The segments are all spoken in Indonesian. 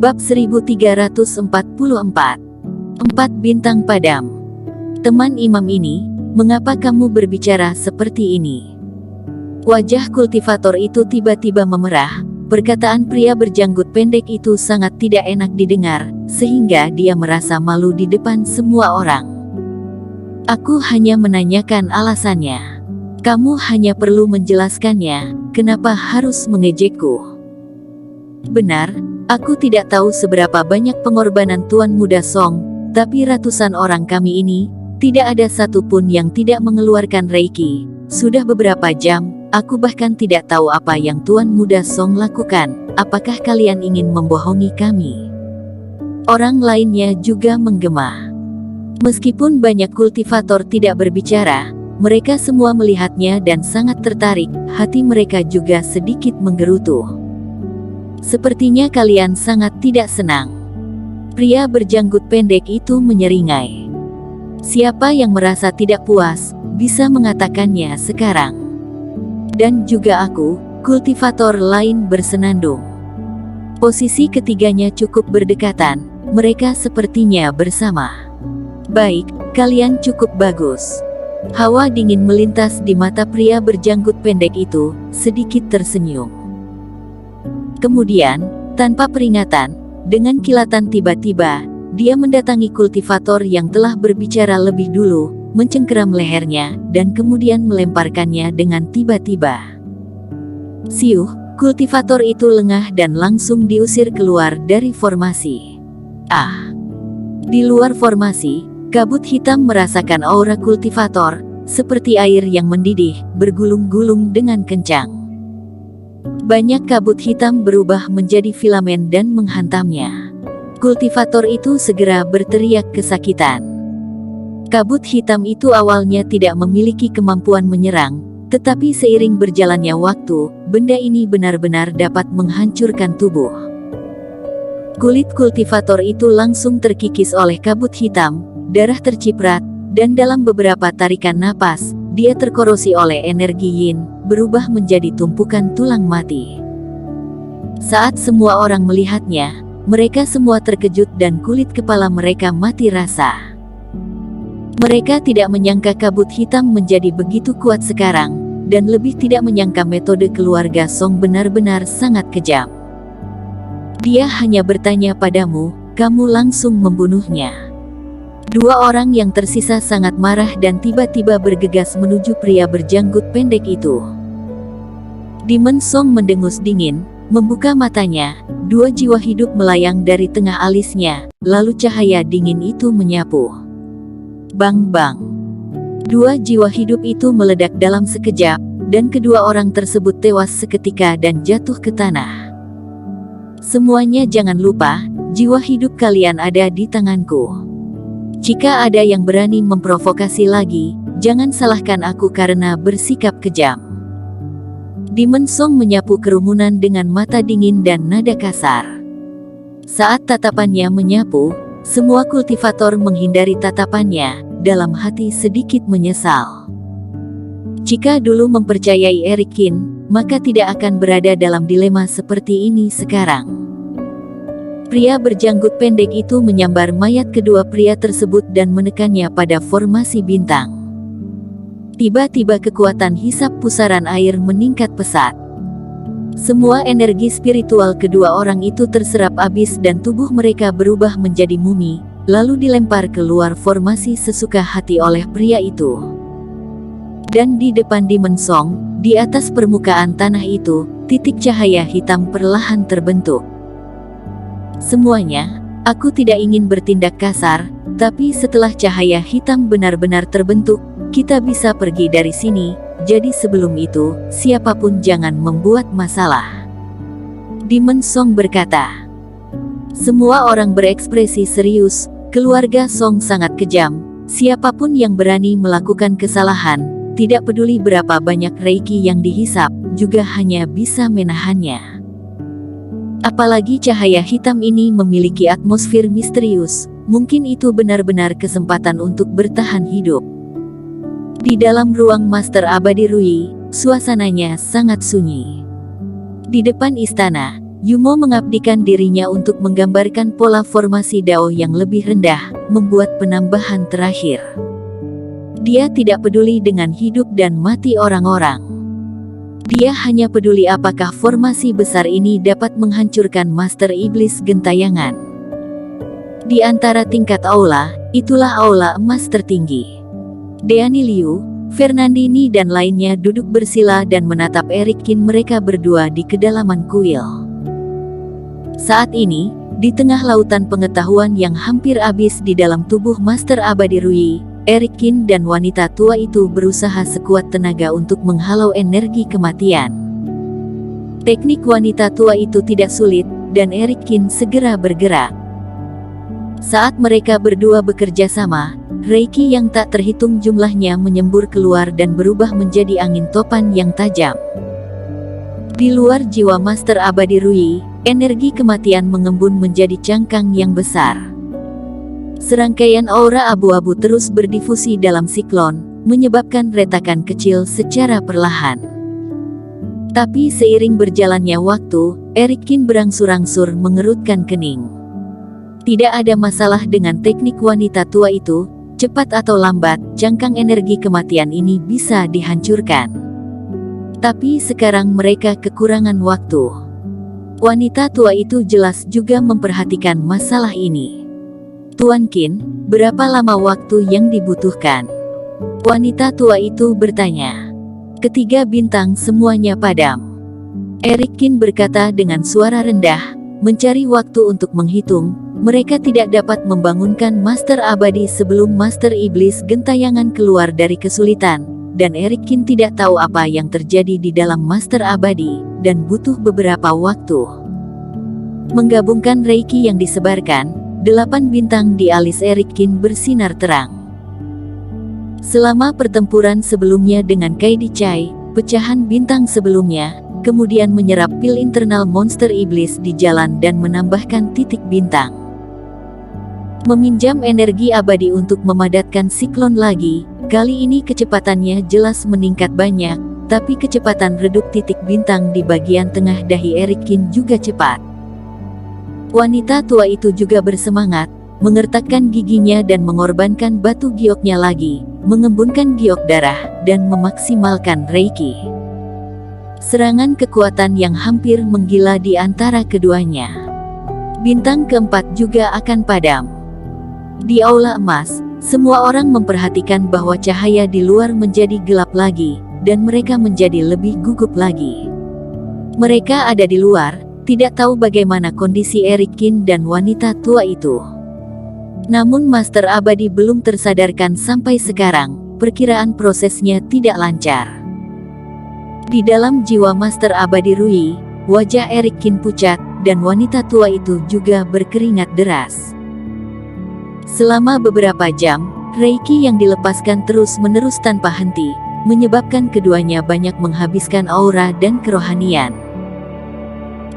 Bab 1344. 4 bintang padam. Teman imam ini, mengapa kamu berbicara seperti ini? Wajah kultivator itu tiba-tiba memerah. Perkataan pria berjanggut pendek itu sangat tidak enak didengar, sehingga dia merasa malu di depan semua orang. Aku hanya menanyakan alasannya. Kamu hanya perlu menjelaskannya, kenapa harus mengejekku? Benar, aku tidak tahu seberapa banyak pengorbanan Tuan Muda Song, tapi ratusan orang kami ini, tidak ada satupun yang tidak mengeluarkan Reiki. Sudah beberapa jam, aku bahkan tidak tahu apa yang Tuan Muda Song lakukan. Apakah kalian ingin membohongi kami? Orang lainnya juga menggema. Meskipun banyak kultivator tidak berbicara, mereka semua melihatnya dan sangat tertarik. Hati mereka juga sedikit menggerutu. Sepertinya kalian sangat tidak senang. Pria berjanggut pendek itu menyeringai. Siapa yang merasa tidak puas, bisa mengatakannya sekarang. Dan juga aku, kultivator lain bersenandung. Posisi ketiganya cukup berdekatan, mereka sepertinya bersama. Baik, kalian cukup bagus. Hawa dingin melintas di mata pria berjanggut pendek itu, sedikit tersenyum. Kemudian, tanpa peringatan, dengan kilatan tiba-tiba, dia mendatangi kultivator yang telah berbicara lebih dulu, mencengkeram lehernya, dan kemudian melemparkannya dengan tiba-tiba. Siuh, kultivator itu lengah dan langsung diusir keluar dari formasi. Di luar formasi, kabut hitam merasakan aura kultivator, seperti air yang mendidih, bergulung-gulung dengan kencang. Banyak kabut hitam berubah menjadi filamen dan menghantamnya. Kultivator itu segera berteriak kesakitan. Kabut hitam itu awalnya tidak memiliki kemampuan menyerang, tetapi seiring berjalannya waktu, benda ini benar-benar dapat menghancurkan tubuh. Kulit kultivator itu langsung terkikis oleh kabut hitam, darah terciprat, dan dalam beberapa tarikan napas, dia terkorosi oleh energi yin, berubah menjadi tumpukan tulang mati. Saat semua orang melihatnya, mereka semua terkejut dan kulit kepala mereka mati rasa. Mereka tidak menyangka kabut hitam menjadi begitu kuat sekarang, dan lebih tidak menyangka metode keluarga Song benar-benar sangat kejam. Dia hanya bertanya padamu, kamu langsung membunuhnya. Dua orang yang tersisa sangat marah dan tiba-tiba bergegas menuju pria berjanggut pendek itu. Demon Song mendengus dingin, membuka matanya, dua jiwa hidup melayang dari tengah alisnya, lalu cahaya dingin itu menyapu. Bang-bang. Dua jiwa hidup itu meledak dalam sekejap, dan kedua orang tersebut tewas seketika dan jatuh ke tanah. Semuanya jangan lupa, jiwa hidup kalian ada di tanganku. Jika ada yang berani memprovokasi lagi, jangan salahkan aku karena bersikap kejam. Demon Song menyapu kerumunan dengan mata dingin dan nada kasar. Saat tatapannya menyapu, semua kultivator menghindari tatapannya, dalam hati sedikit menyesal. Jika dulu mempercayai Eric Qin, maka tidak akan berada dalam dilema seperti ini sekarang. Pria berjanggut pendek itu menyambar mayat kedua pria tersebut dan menekannya pada formasi bintang. Tiba-tiba kekuatan hisap pusaran air meningkat pesat. Semua energi spiritual kedua orang itu terserap habis dan tubuh mereka berubah menjadi mumi, lalu dilempar keluar formasi sesuka hati oleh pria itu. Dan di depan Demon Song, di atas permukaan tanah itu, titik cahaya hitam perlahan terbentuk. Semuanya, aku tidak ingin bertindak kasar, tapi setelah cahaya hitam benar-benar terbentuk, kita bisa pergi dari sini, jadi sebelum itu, siapapun jangan membuat masalah. Demon Song berkata. Semua orang berekspresi serius, keluarga Song sangat kejam, siapapun yang berani melakukan kesalahan, tidak peduli berapa banyak reiki yang dihisap, juga hanya bisa menahannya. Apalagi cahaya hitam ini memiliki atmosfer misterius, mungkin itu benar-benar kesempatan untuk bertahan hidup. Di dalam ruang Master Abadi Rui, suasananya sangat sunyi. Di depan istana, Yumo mengabdikan dirinya untuk menggambarkan pola formasi Dao yang lebih rendah, membuat penambahan terakhir. Dia tidak peduli dengan hidup dan mati orang-orang. Dia hanya peduli apakah formasi besar ini dapat menghancurkan Master Iblis Gentayangan. Di antara tingkat aula, itulah aula emas tertinggi. Deani Liu, Fernandini dan lainnya duduk bersila dan menatap Eric Kin mereka berdua di kedalaman kuil. Saat ini, di tengah lautan pengetahuan yang hampir habis di dalam tubuh Master Abadi Rui, Eric Kin dan wanita tua itu berusaha sekuat tenaga untuk menghalau energi kematian. Teknik wanita tua itu tidak sulit, dan Eric Kin segera bergerak. Saat mereka berdua bekerja sama, Reiki yang tak terhitung jumlahnya menyembur keluar dan berubah menjadi angin topan yang tajam. Di luar jiwa Master Abadi Rui, energi kematian mengembun menjadi cangkang yang besar. Serangkaian aura abu-abu terus berdifusi dalam siklon, menyebabkan retakan kecil secara perlahan. Tapi seiring berjalannya waktu, Eric Kin berangsur-angsur mengerutkan kening. Tidak ada masalah dengan teknik wanita tua itu, cepat atau lambat, cangkang energi kematian ini bisa dihancurkan. Tapi sekarang mereka kekurangan waktu. Wanita tua itu jelas juga memperhatikan masalah ini. Tuan Qin, berapa lama waktu yang dibutuhkan? Wanita tua itu bertanya. Ketiga bintang semuanya padam. Eric Kin berkata dengan suara rendah, mencari waktu untuk menghitung. Mereka tidak dapat membangunkan Master Abadi sebelum Master Iblis Gentayangan keluar dari kesulitan, dan Eric Kin tidak tahu apa yang terjadi di dalam Master Abadi, dan butuh beberapa waktu. Menggabungkan Reiki yang disebarkan, 8 bintang di alis Eric Kin bersinar terang. Selama pertempuran sebelumnya dengan Kaidi Chai, pecahan bintang sebelumnya, kemudian menyerap pil internal monster iblis di jalan dan menambahkan titik bintang. Meminjam energi abadi untuk memadatkan siklon lagi, kali ini kecepatannya jelas meningkat banyak, tapi kecepatan redup titik bintang di bagian tengah dahi Eric Kin juga cepat. Wanita tua itu juga bersemangat, mengertakkan giginya dan mengorbankan batu gioknya lagi, mengembunkan giok darah, dan memaksimalkan Reiki. Serangan kekuatan yang hampir menggila di antara keduanya. Bintang keempat juga akan padam. Di aula emas, semua orang memperhatikan bahwa cahaya di luar menjadi gelap lagi, dan mereka menjadi lebih gugup lagi. Mereka ada di luar, tidak tahu bagaimana kondisi Eric Kin dan wanita tua itu. Namun Master Abadi belum tersadarkan sampai sekarang, perkiraan prosesnya tidak lancar. Di dalam jiwa Master Abadi Rui, wajah Eric Kin pucat, dan wanita tua itu juga berkeringat deras. Selama beberapa jam, Reiki yang dilepaskan terus-menerus tanpa henti, menyebabkan keduanya banyak menghabiskan aura dan kerohanian.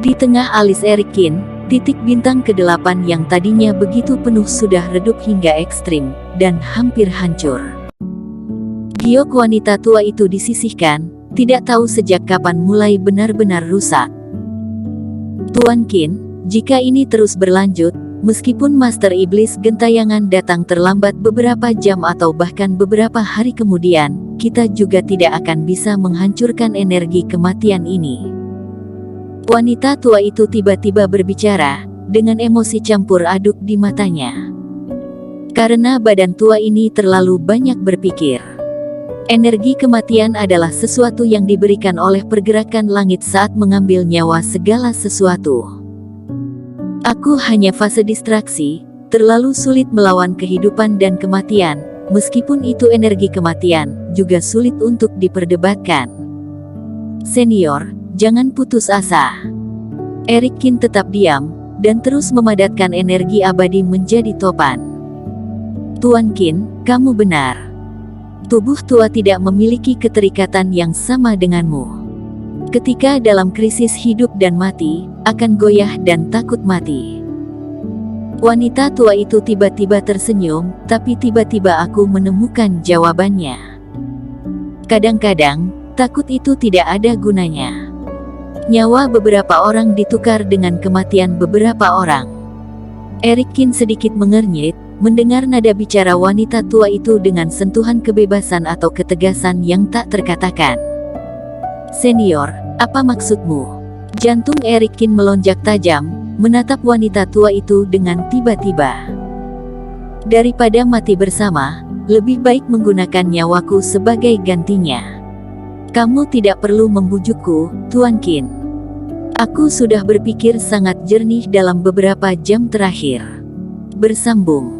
Di tengah alis Eric Kin, titik bintang ke-8 yang tadinya begitu penuh sudah redup hingga ekstrim, dan hampir hancur. Giok wanita tua itu disisihkan, tidak tahu sejak kapan mulai benar-benar rusak. Tuan Qin, jika ini terus berlanjut, meskipun Master Iblis Gentayangan datang terlambat beberapa jam atau bahkan beberapa hari kemudian, kita juga tidak akan bisa menghancurkan energi kematian ini. Wanita tua itu tiba-tiba berbicara, dengan emosi campur aduk di matanya. Karena badan tua ini terlalu banyak berpikir. Energi kematian adalah sesuatu yang diberikan oleh pergerakan langit saat mengambil nyawa segala sesuatu. Aku hanya fase distraksi, terlalu sulit melawan kehidupan dan kematian, meskipun itu energi kematian, juga sulit untuk diperdebatkan. Senior, jangan putus asa. Eric Kin tetap diam, dan terus memadatkan energi abadi menjadi topan. Tuan Qin, kamu benar. Tubuh tua tidak memiliki keterikatan yang sama denganmu. Ketika dalam krisis hidup dan mati, akan goyah dan takut mati. Wanita tua itu tiba-tiba tersenyum, tapi tiba-tiba aku menemukan jawabannya. Kadang-kadang, takut itu tidak ada gunanya. Nyawa beberapa orang ditukar dengan kematian beberapa orang. Eric Kin sedikit mengernyit, mendengar nada bicara wanita tua itu dengan sentuhan kebebasan atau ketegasan yang tak terkatakan. "Senior, apa maksudmu?" Jantung Eric Kin melonjak tajam, menatap wanita tua itu dengan tiba-tiba. "Daripada mati bersama, lebih baik menggunakan nyawaku sebagai gantinya. Kamu tidak perlu membujukku, Tuan Qin. Aku sudah berpikir sangat jernih dalam beberapa jam terakhir." Bersambung.